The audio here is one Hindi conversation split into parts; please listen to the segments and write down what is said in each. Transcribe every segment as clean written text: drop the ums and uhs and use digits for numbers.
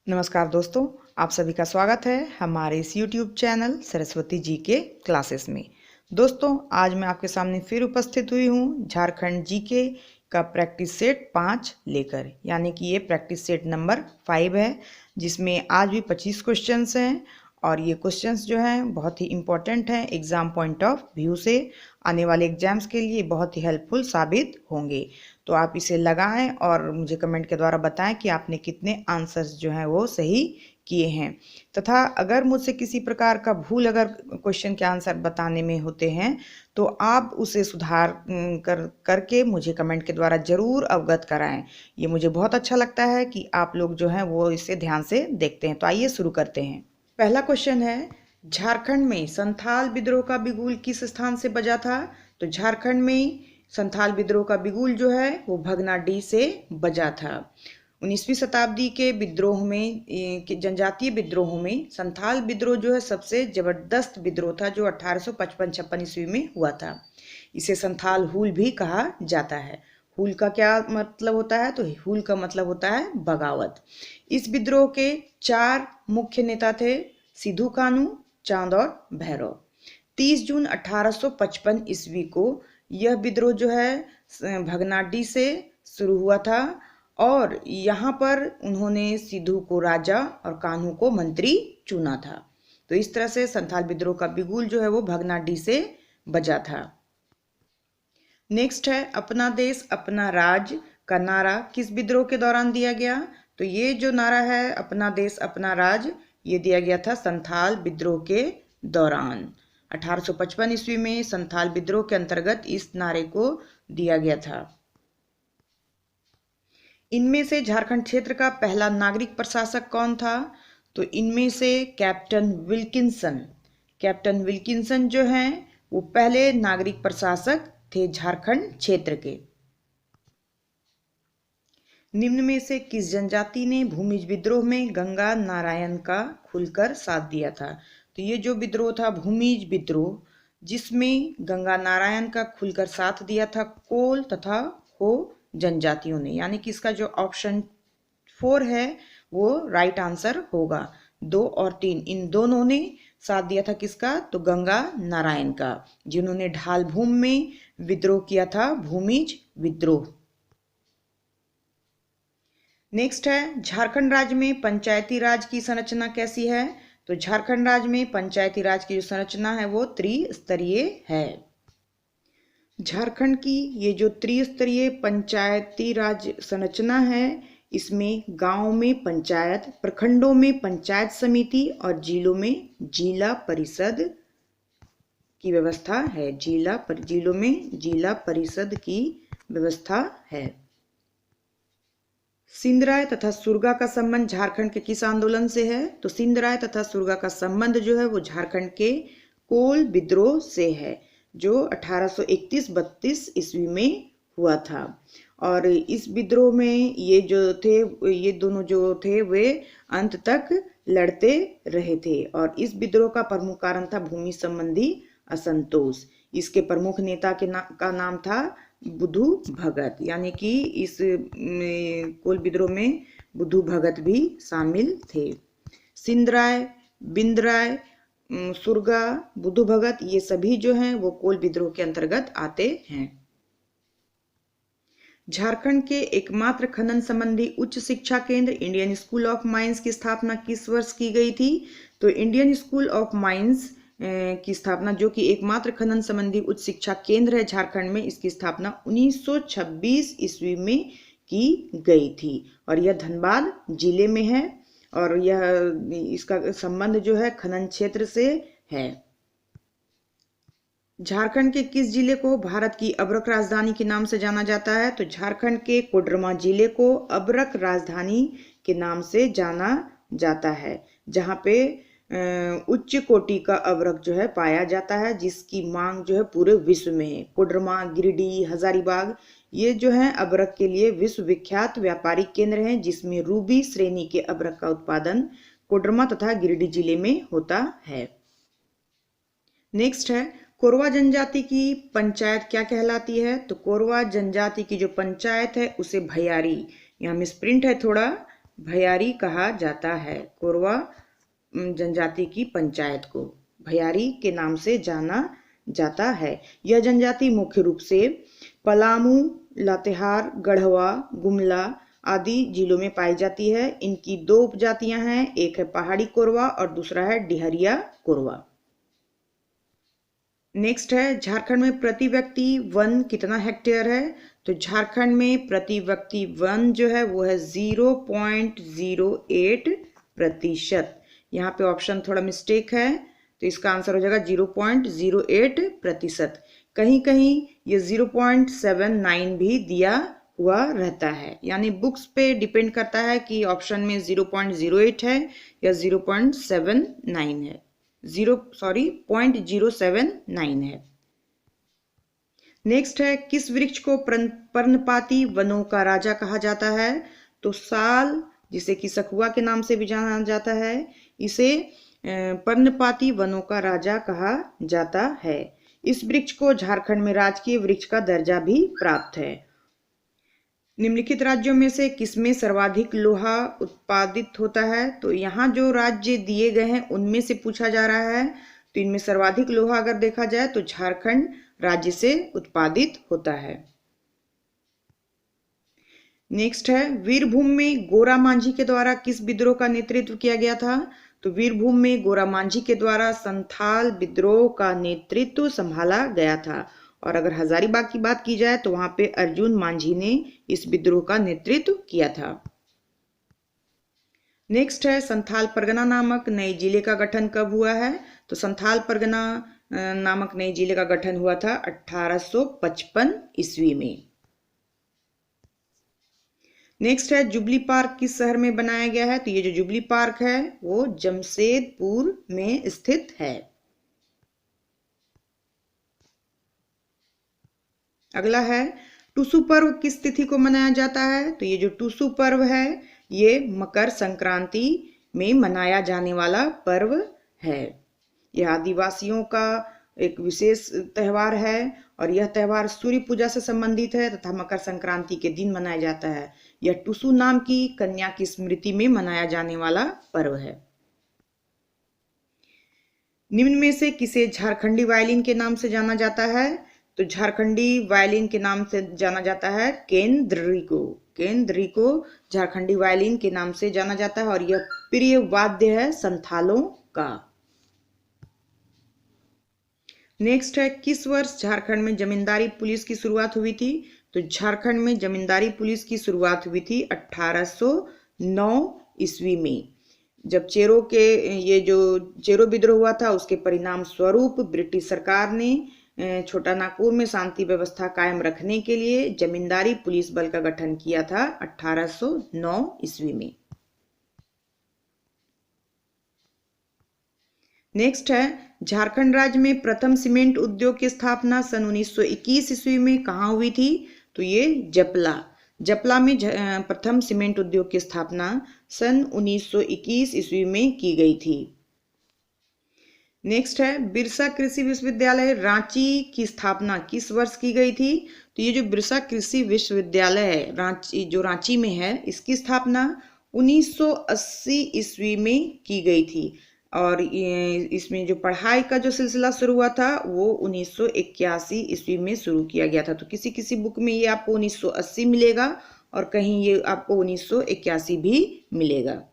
नमस्कार दोस्तों, आप सभी का स्वागत है हमारे इस YouTube चैनल सरस्वती जी के क्लासेस में। दोस्तों, आज मैं आपके सामने फिर उपस्थित हुई हूँ झारखंड जीके का प्रैक्टिस सेट 5 लेकर, यानी कि ये प्रैक्टिस सेट नंबर 5 है, जिसमें आज भी 25 क्वेश्चंस हैं और ये क्वेश्चंस जो हैं बहुत ही इम्पोर्टेंट हैं। एग्ज़ाम पॉइंट ऑफ व्यू से आने वाले एग्जाम्स के लिए बहुत ही हेल्पफुल साबित होंगे। तो आप इसे लगाएं और मुझे कमेंट के द्वारा बताएं कि आपने कितने आंसर्स जो हैं वो सही किए हैं, तथा अगर मुझसे किसी प्रकार का भूल अगर क्वेश्चन के आंसर बताने में होते हैं तो आप उसे सुधार करके मुझे कमेंट के द्वारा ज़रूर अवगत कराएं। ये मुझे बहुत अच्छा लगता है कि आप लोग जो हैं वो इसे ध्यान से देखते हैं। तो आइए शुरू करते हैं। पहला क्वेश्चन है, झारखंड में संथाल विद्रोह का बिगुल किस स्थान से बजा था? तो झारखंड में संथाल विद्रोह का बिगुल जो है वो भगनाडीह से बजा था। 19वीं शताब्दी के विद्रोह में जनजातीय विद्रोहों में संथाल विद्रोह जो है सबसे जबरदस्त विद्रोह था, जो 1855-56 ईस्वी में हुआ था। इसे संथाल हुल भी कहा जाता है। हुल का क्या मतलब होता है? तो हुल का मतलब होता है बगावत। इस विद्रोह के 4 मुख्य नेता थे, सिद्धू कानू, चांद और भैरव। 30 जून 1855 ईस्वी को यह विद्रोह जो है भगनाडीह से शुरू हुआ था और यहाँ पर उन्होंने सिद्धू को राजा और कान्हू को मंत्री चुना था। तो इस तरह से संथाल विद्रोह का बिगुल जो है वो भगनाडीह से बजा था। नेक्स्ट है, अपना देश अपना राज का नारा किस विद्रोह के दौरान दिया गया? तो ये जो नारा है अपना देश अपना राज, ये दिया गया था संथाल विद्रोह के दौरान। 1855 ईस्वी में संथाल विद्रोह के अंतर्गत इस नारे को दिया गया था। इनमें से झारखंड क्षेत्र का पहला नागरिक प्रशासक कौन था? तो इनमें से कैप्टन विल्किंसन जो हैं वो पहले नागरिक प्रशासक थे झारखंड क्षेत्र के। निम्न में से किस जनजाति ने भूमिज विद्रोह में गंगा नारायण का खुलकर साथ दिया था? तो ये जो विद्रोह था भूमिज विद्रोह, जिसमें गंगा नारायण का खुलकर साथ दिया था कोल तथा हो जनजातियों ने, यानी कि इसका जो ऑप्शन 4 है वो राइट आंसर होगा। 2 और 3 इन दोनों ने साथ दिया था किसका? तो गंगा नारायण का, जिन्होंने ढाल भूमि में विद्रोह किया था, भूमिज विद्रोह। नेक्स्ट है, झारखंड राज्य में पंचायती राज की संरचना कैसी है? तो झारखंड राज्य में पंचायती राज की जो संरचना है वो त्रिस्तरीय है। झारखंड की ये जो त्रिस्तरीय पंचायती राज संरचना है, इसमें गांव में पंचायत, प्रखंडों में पंचायत समिति और जिलों में जिला परिषद की व्यवस्था है। जिलों में जिला परिषद की व्यवस्था है। सिंधराय तथा सुरगा का संबंध झारखंड के किस आंदोलन से है? तो सिंधराय तथा सुरगा का संबंध जो है वो झारखंड के कोल विद्रोह से है, जो 1831-32 ईस्वी में हुआ था। और इस विद्रोह में ये दोनों जो थे वे अंत तक लड़ते रहे थे और इस विद्रोह का प्रमुख कारण था भूमि संबंधी असंतोष। इसके प्रमुख नेता का नाम था बुद्धू भगत, यानी कि इस कोल विद्रोह में बुद्धू भगत भी शामिल थे। सिंधराय, बिंदराय, सुरगा, बुद्धू भगत ये सभी जो हैं वो कोल विद्रोह के अंतर्गत आते हैं। झारखंड के एकमात्र खनन संबंधी उच्च शिक्षा केंद्र इंडियन स्कूल ऑफ माइंस की स्थापना किस वर्ष की गई थी? तो इंडियन स्कूल ऑफ माइंस की स्थापना, जो कि एकमात्र खनन संबंधी उच्च शिक्षा केंद्र है झारखंड में, इसकी स्थापना 1926 ईस्वी में की गई थी और यह धनबाद जिले में है और इसका संबंध जो है खनन क्षेत्र से है। झारखंड के किस जिले को भारत की अबरक राजधानी के नाम से जाना जाता है? तो झारखंड के कोडरमा जिले को अबरक राजधानी के नाम से जाना जाता है, जहाँ पे उच्च कोटि का अबरक जो है पाया जाता है, जिसकी मांग जो है पूरे विश्व में है। कोडरमा, गिरिडीह, हजारीबाग ये जो है अबरक के लिए विश्व विख्यात व्यापारिक केंद्र हैं, जिसमें रूबी श्रेणी के अबरक का उत्पादन कोडरमा तथा गिरिडीह जिले में होता है। नेक्स्ट है, कोरवा जनजाति की पंचायत क्या कहलाती है? तो कोरवा जनजाति की जो पंचायत है उसे भैयारी, यहाँ मिसप्रिंट है थोड़ा, भैयारी कहा जाता है? कोरवा जनजाति की पंचायत को भैयारी के नाम से जाना जाता है। यह जनजाति मुख्य रूप से पलामू, लातेहार, गढ़वा, गुमला आदि जिलों में पाई जाती है। इनकी दो उपजातियां हैं, एक है पहाड़ी कोरवा और दूसरा है डिहरिया कोरवा। नेक्स्ट है, झारखंड में प्रति व्यक्ति वन कितना हेक्टेयर है? तो झारखंड में प्रति व्यक्ति वन जो है वो है 0.08%। यहाँ पे ऑप्शन थोड़ा मिस्टेक है, तो इसका आंसर हो जाएगा 0.08%। कहीं कहीं ये 0.79 भी दिया हुआ रहता है, यानी बुक्स पे डिपेंड करता है कि ऑप्शन में 0.08 है या 0.79 है। 0.079 है। नेक्स्ट है, किस वृक्ष को पर्णपाती वनों का राजा कहा जाता है? तो साल, जिसे कि सखुआ के नाम से भी जाना जाता है, इसे पर्णपाती वनों का राजा कहा जाता है। इस वृक्ष को झारखंड में राजकीय वृक्ष का दर्जा भी प्राप्त है। निम्नलिखित राज्यों में से किसमें सर्वाधिक लोहा उत्पादित होता है? तो यहाँ जो राज्य दिए गए हैं उनमें से पूछा जा रहा है, तो इनमें सर्वाधिक लोहा अगर देखा जाए तो झारखंड राज्य से उत्पादित होता है। नेक्स्ट है, वीरभूम में गोरा मांझी के द्वारा किस विद्रोह का नेतृत्व किया गया था? तो वीरभूम में गोरा मांझी के द्वारा संथाल विद्रोह का नेतृत्व संभाला गया था। और अगर हजारीबाग की बात की जाए तो वहां पे अर्जुन मांझी ने इस विद्रोह का नेतृत्व किया था। नेक्स्ट है, संथाल परगना नामक नए जिले का गठन कब हुआ है? तो संथाल परगना नामक नए जिले का गठन हुआ था 1855 ईस्वी में। नेक्स्ट है, जुबली पार्क किस शहर में बनाया गया है? तो ये जो जुबली पार्क है वो जमशेदपुर में स्थित है। अगला है, टुसु पर्व किस तिथि को मनाया जाता है? तो ये जो टुसु पर्व है ये मकर संक्रांति में मनाया जाने वाला पर्व है। यह आदिवासियों का एक विशेष त्यौहार है और यह त्यौहार सूर्य पूजा से संबंधित है तथा मकर संक्रांति के दिन मनाया जाता है। यह टुसु नाम की कन्या की स्मृति में मनाया जाने वाला पर्व है। निम्न में से किसे झारखंडी वायलिन के नाम से जाना जाता है? तो झारखंडी वायलिन के नाम से जाना जाता है केंद्री को। केंद्री को झारखंडी वायलिन के नाम से जाना जाता है और यह प्रिय वाद्य है संथालों का। नेक्स्ट है, किस वर्ष झारखंड में जमींदारी पुलिस की शुरुआत हुई थी? तो झारखंड में जमींदारी पुलिस की शुरुआत हुई थी 1809 ईस्वी में, जब चेरो के ये जो चेरो विद्रोह हुआ था उसके परिणाम स्वरूप ब्रिटिश सरकार ने छोटा नागपुर में शांति व्यवस्था कायम रखने के लिए जमींदारी पुलिस बल का गठन किया था 1809 ईस्वी में। नेक्स्ट है, झारखंड राज्य में प्रथम सीमेंट उद्योग की स्थापना सन 1921 ईस्वी में कहाँ हुई थी? तो ये जपला में प्रथम सीमेंट उद्योग की स्थापना सन 1921 ईस्वी में की गई थी। नेक्स्ट है, बिरसा कृषि विश्वविद्यालय रांची की स्थापना किस वर्ष की गई थी? तो ये जो बिरसा कृषि विश्वविद्यालय है रांची, जो रांची में है, इसकी स्थापना 1980 ईस्वी में की गई थी और इसमें जो पढ़ाई का जो सिलसिला शुरू हुआ था वो 1981 ईस्वी में शुरू किया गया था। तो किसी किसी बुक में ये आपको 1980 मिलेगा और कहीं ये आपको 1981 भी मिलेगा।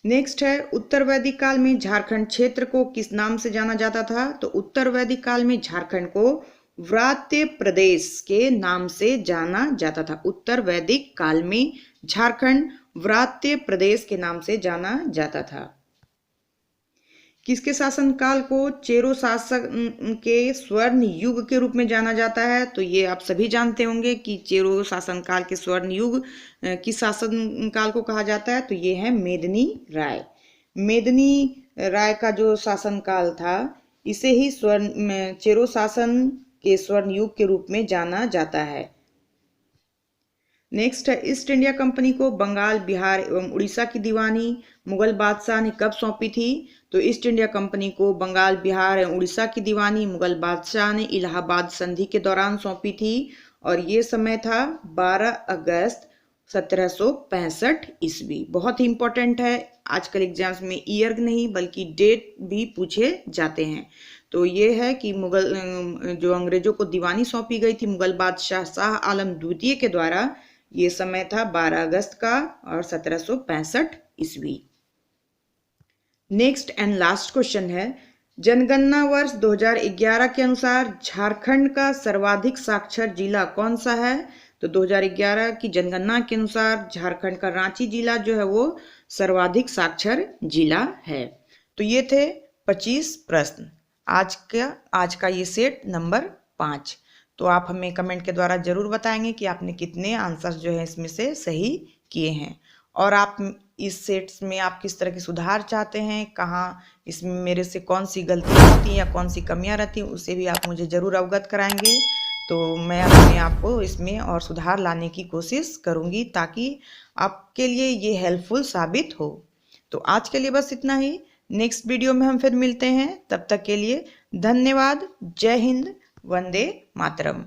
नेक्स्ट है, उत्तर वैदिक काल में झारखंड क्षेत्र को किस नाम से जाना जाता था? तो उत्तर वैदिक काल में झारखंड को व्रात्य प्रदेश के नाम से जाना जाता था। उत्तर वैदिक काल में झारखंड व्रात्य प्रदेश के नाम से जाना जाता था। किसके शासनकाल को चेरो शासक के स्वर्ण युग के रूप में जाना जाता है? तो ये आप सभी जानते होंगे कि चेरो शासनकाल के स्वर्ण युग किस शासनकाल को कहा जाता है? तो ये है मेदिनी राय। मेदिनी राय का जो शासनकाल था इसे ही चेरो शासन के स्वर्ण युग के रूप में जाना जाता है। नेक्स्ट है, ईस्ट इंडिया कंपनी को बंगाल, बिहार एवं उड़ीसा की दीवानी मुगल बादशाह ने कब सौंपी थी? तो ईस्ट इंडिया कंपनी को बंगाल, बिहार एवं उड़ीसा की दीवानी मुगल बादशाह ने इलाहाबाद संधि के दौरान सौंपी थी और ये समय था 12 अगस्त 1765 ईस्वी। बहुत ही इंपॉर्टेंट है, आजकल एग्जाम्स में ईयर नहीं बल्कि डेट भी पूछे जाते हैं। तो ये है कि मुगल जो अंग्रेजों को दीवानी सौंपी गई थी मुगल बादशाह शाह आलम द्वितीय के द्वारा, ये समय था 12 अगस्त का और 1765 ईस्वी। नेक्स्ट एंड लास्ट क्वेश्चन है, जनगणना वर्ष 2011 के अनुसार झारखंड का सर्वाधिक साक्षर जिला कौन सा है? तो 2011 की जनगणना के अनुसार झारखंड का रांची जिला जो है वो सर्वाधिक साक्षर जिला है। तो ये थे 25 प्रश्न आज का ये सेट नंबर 5। तो आप हमें कमेंट के द्वारा जरूर बताएंगे कि आपने कितने आंसर्स जो है इसमें से सही किए हैं, और आप इस सेट्स में आप किस तरह के सुधार चाहते हैं, कहाँ इसमें मेरे से कौन सी गलतियाँ होती हैं या कौन सी कमियाँ रहती हैं, उसे भी आप मुझे ज़रूर अवगत कराएंगे। तो मैं अपने आप को इसमें और सुधार लाने की कोशिश करूँगी ताकि आपके लिए ये हेल्पफुल साबित हो। तो आज के लिए बस इतना ही, नेक्स्ट वीडियो में हम फिर मिलते हैं, तब तक के लिए धन्यवाद। जय हिंद, वंदे मातरम।